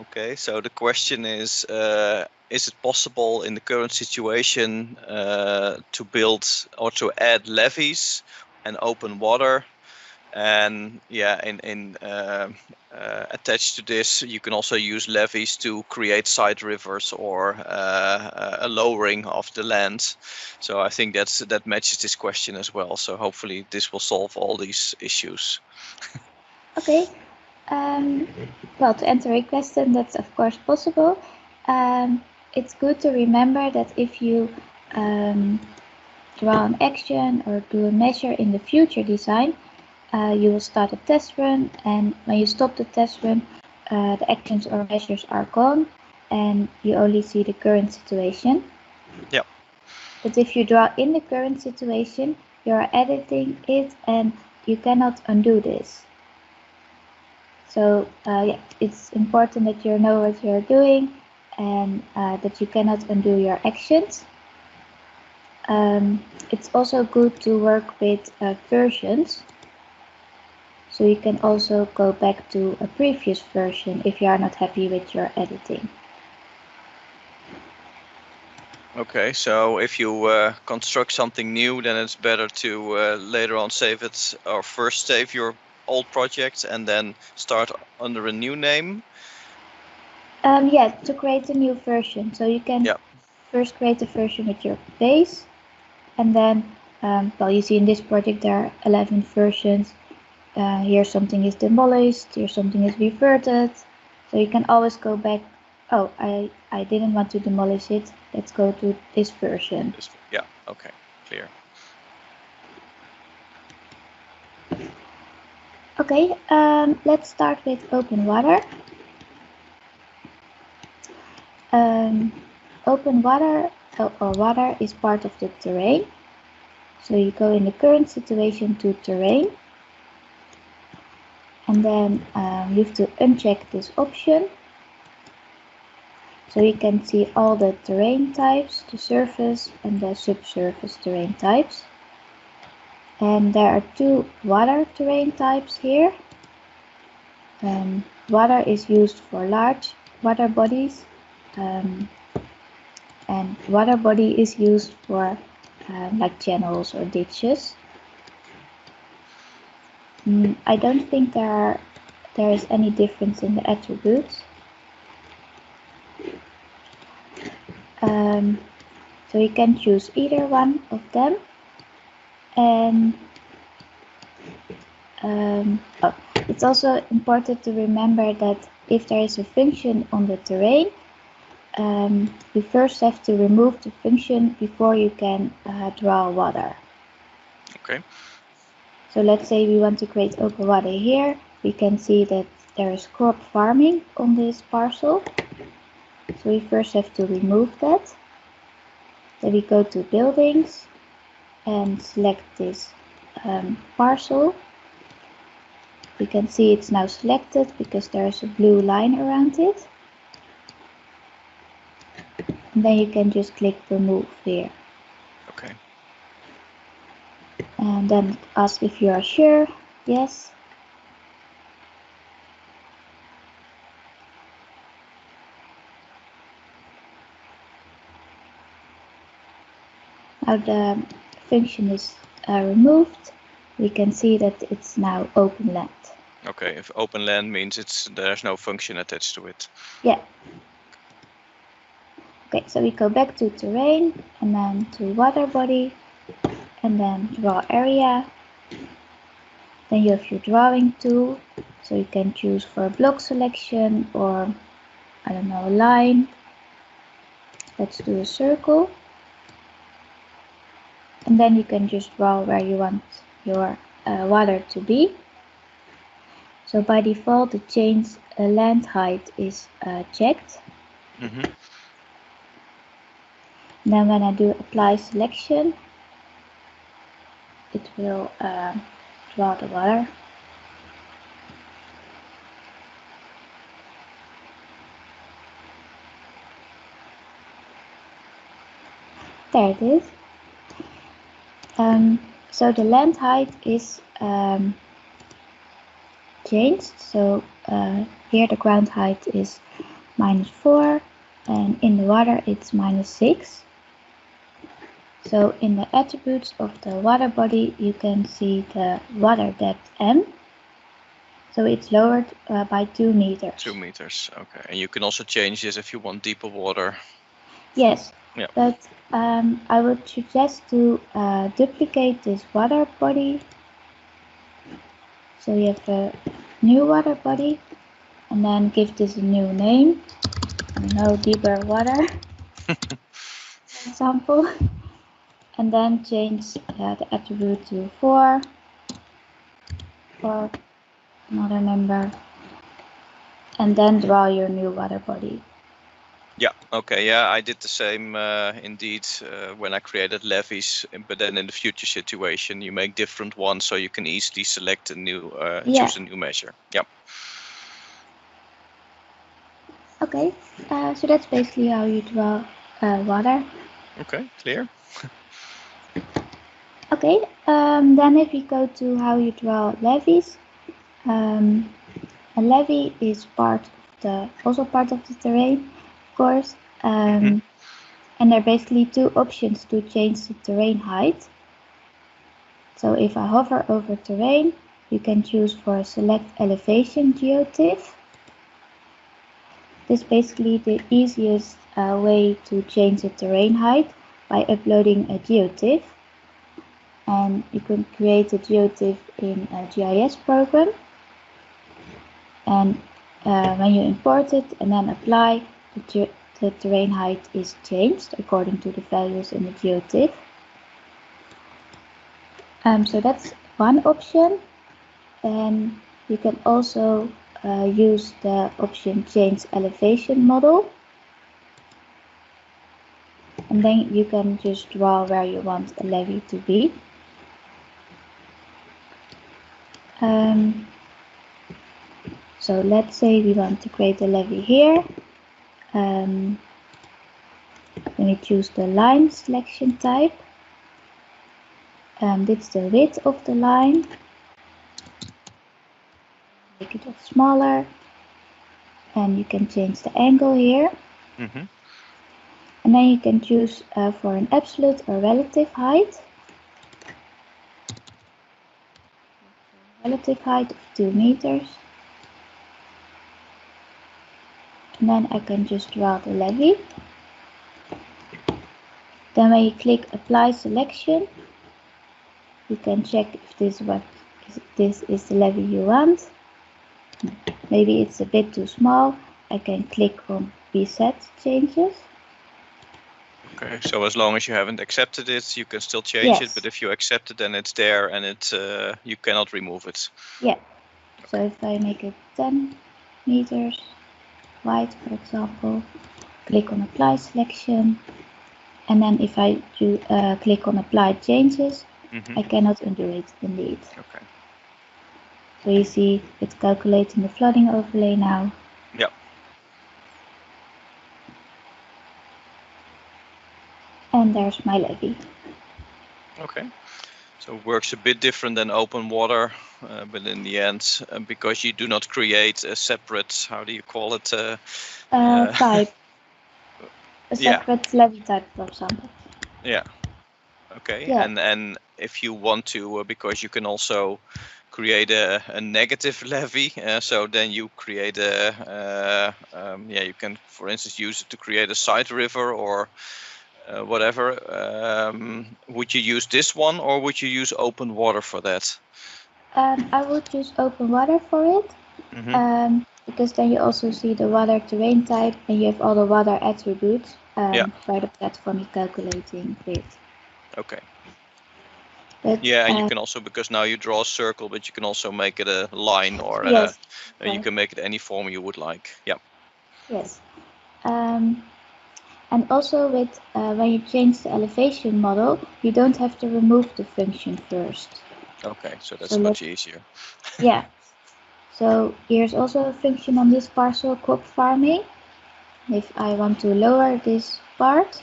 Okay, so the question is it possible in the current situation to build or to add levees and open water? And yeah, attached to this, you can also use levees to create side rivers or a lowering of the land. So I think that matches this question as well. So hopefully this will solve all these issues. Okay. Well, to answer your question, that's of course possible. It's good to remember that if you draw an action or do a measure in the future design, you will start a test run, and when you stop the test run, the actions or measures are gone, and you only see the current situation. Yeah. But if you draw in the current situation, you are editing it, and you cannot undo this. So yeah, it's important that you know what you're doing and that you cannot undo your actions. It's also good to work with versions. So you can also go back to a previous version if you are not happy with your editing. Okay, so if you construct something new, then it's better to later on save it, or first save your old project and then start under a new name. Yeah, to create a new version. So you can first create a version with your base, and then, well, you see in this project there are 11 versions. Here something is demolished, here something is reverted. So you can always go back. Oh, I didn't want to demolish it. Let's go to this version. Yeah, okay, clear. Okay, let's start with open water. Open water or water is part of the terrain. So you go in the current situation to terrain, and then you have to uncheck this option. So you can see all the terrain types, the surface and the subsurface terrain types. And there are two water terrain types here. Water is used for large water bodies, and water body is used for like channels or ditches. I don't think there is any difference in the attributes. So you can choose either one of them. And it's also important to remember that if there is a function on the terrain, you first have to remove the function before you can draw water. Okay. So let's say we want to create open water here. We can see that there is crop farming on this parcel. So we first have to remove that. Then we go to buildings and select this parcel. We can see it's now selected because there is a blue line around it. And then you can just click remove here. Okay. And then ask if you are sure. Yes. Now the function is removed. We can see that it's now open land. Okay, if open land means there's no function attached to it. Yeah. Okay, so we go back to terrain and then to water body and then draw area. Then you have your drawing tool, so you can choose for a block selection or, I don't know, a line. Let's do a circle. And then you can just draw where you want your water to be. So by default, the change land height is checked. Then when I do apply selection, it will draw the water. There it is. So the land height is changed. So here the ground height is -4, and in the water it's -6. So in the attributes of the water body, you can see the water depth M. So it's lowered by 2 meters. 2 meters, okay. And you can also change this if you want deeper water. Yes, yeah. But I would suggest to duplicate this water body. So you have a new water body, and then give this a new name. I don't know, deeper water, for example. And then change the attribute to 4 or another number. And then draw your new water body. Yeah, okay, yeah, I did the same indeed when I created levees, but then in the future situation you make different ones so you can easily select a new, choose a new measure. Yeah. Okay, so that's basically how you draw water. Okay, clear. Okay, then if you go to how you draw levees, a levee is also part of the terrain, of course. And there are basically two options to change the terrain height. So if I hover over terrain, you can choose for select elevation geotiff. This is basically the easiest way to change the terrain height by uploading a geotiff. And you can create a geotiff in a GIS program. And when you import it and then apply, the terrain height is changed according to the values in the geotiff. So that's one option. And you can also use the option change elevation model. And then you can just draw where you want a levee to be. So let's say we want to create a levee here. Then we choose the line selection type. This is the width of the line. Make it smaller. And you can change the angle here. And then you can choose for an absolute or relative height. Relative height of 2 meters. And then I can just draw the levee. Then when you click apply selection, you can check if this is the levee you want. Maybe it's a bit too small. I can click on reset changes. Okay, so as long as you haven't accepted it, you can still change it. But if you accept it, then it's there and you cannot remove it. Yeah. So if I make it 10 meters wide, for example, click on apply selection, and then if I do click on apply changes, I cannot undo it indeed. Okay. So you see it's calculating the flooding overlay now. Yeah. And there's my levee. Okay. So it works a bit different than open water, but in the end, because you do not create a separate, how do you call it? Type. A separate levee type, for example. Yeah. Okay. Yeah. And if you want to, because you can also create a negative levee, so then you create you can, for instance, use it to create a side river or whatever. Would you use this one or would you use open water for that? I would use open water for it. Because then you also see the water terrain type and you have all the water attributes where the platform is calculating it. Okay. But, and you can also, because now you draw a circle, but you can also make it a line or you can make it any form you would like. Yeah. Yes. And also with when you change the elevation model, you don't have to remove the function first. Okay, so that's much easier. Yeah. So here's also a function on this parcel, crop farming. If I want to lower this part,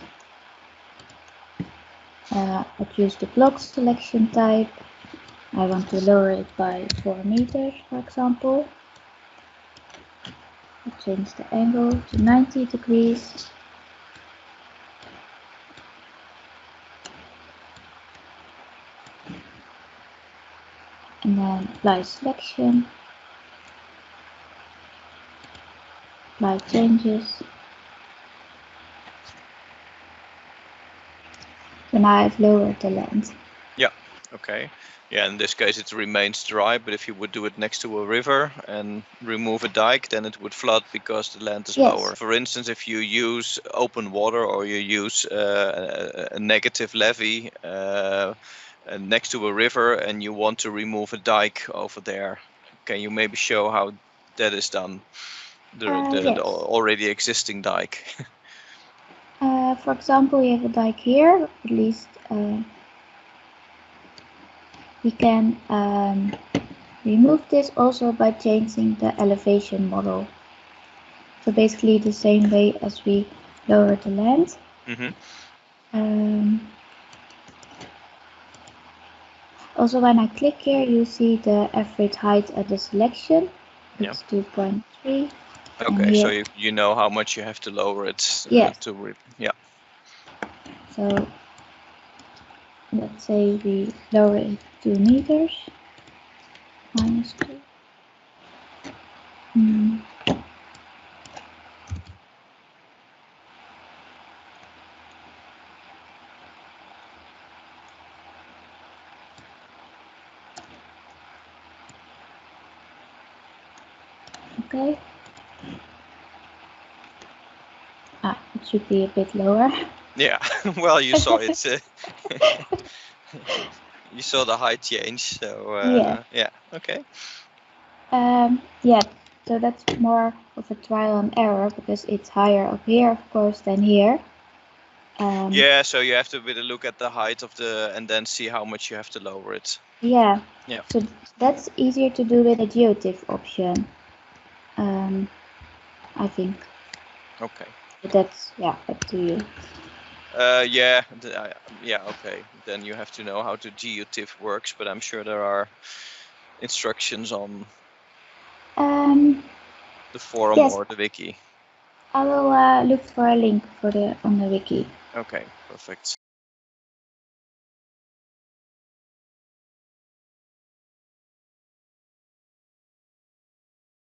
I choose the block selection type, I want to lower it by 4 meters, for example. I'll change the angle to 90 degrees. And then apply selection, apply changes. So now I've lowered the land. Yeah, okay. Yeah, in this case it remains dry, but if you would do it next to a river and remove a dike, then it would flood because the land is lower. For instance, if you use open water or you use a negative levee next to a river and you want to remove a dike over there, can you maybe show how that is done? The Yes. already existing dike. For example, you have a dike here, at least we can remove this also by changing the elevation model. So basically the same way as we lower the land. Also when I click here, you see the average height at the selection. It's 2.3. Okay, so you know how much you have to lower it. Yes. Yeah. So let's say we lower it 2 meters. -2. Okay. It should be a bit lower. Yeah, well, you saw it. You saw the height change, so yeah, okay. Yeah, so that's more of a trial and error because it's higher up here, of course, than here. Yeah, so you have to really look at the height of and then see how much you have to lower it. Yeah. Yeah. So that's easier to do with a geotiff option. I think. Okay. But that's up to you. Yeah, okay. Then you have to know how the geotiff works, but I'm sure there are instructions on the forum or the wiki. I will look for a link on the wiki. Okay, perfect.